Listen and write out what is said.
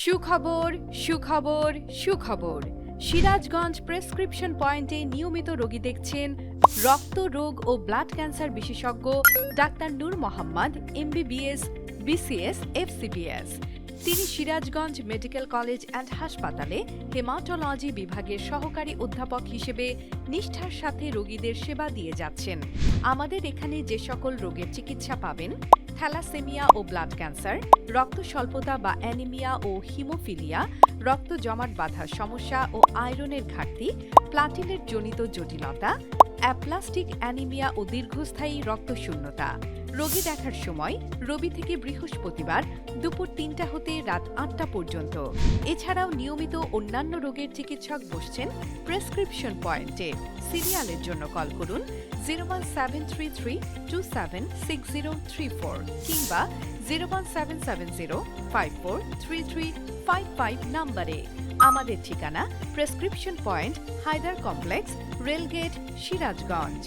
সুখবর সুখবর সুখবর সিরাজগঞ্জ প্রেসক্রিপশন পয়েন্টে নিয়মিত রোগী দেখছেন রক্ত রোগ ও ব্লাড ক্যান্সার বিশেষজ্ঞ ডাক্তার নূর মোহাম্মদ এমবিবিএস বিসিএস এফসিবিএস। তিনি সিরাজগঞ্জ মেডিকেল কলেজ অ্যান্ড হাসপাতালে হেমাটোলজি বিভাগের সহকারী অধ্যাপক হিসেবে নিষ্ঠার সাথে রোগীদের সেবা দিয়ে যাচ্ছেন। আমাদের এখানে যে সকল রোগের চিকিৎসা পাবেন, থ্যালাসেমিয়া ও ব্লাড ক্যান্সার, রক্ত স্বল্পতা বা অ্যানিমিয়া ও হিমোফিলিয়া, রক্ত জমাট বাঁধার সমস্যা ও আয়রনের ঘাটতি, প্লাটিলেট জনিত জটিলতা, অ্যাপ্লাস্টিক অ্যানিমিয়া ও দীর্ঘস্থায়ী রক্তশূন্যতা। রোগী দেখার সময় রবি থেকে বৃহস্পতিবার দুপুর ৩টা হতে রাত ৮টা পর্যন্ত। এছাড়াও নিয়মিত অন্যান্য রোগের চিকিৎসক বসছেন প্রেসক্রিপশন পয়েন্টে। সিরিয়ালের জন্য কল করুন 01733276034 কিংবা 01770543355 নম্বরে। আমাদের ঠিকানা prescription point, Haidar complex, rail gate, Sirajganj.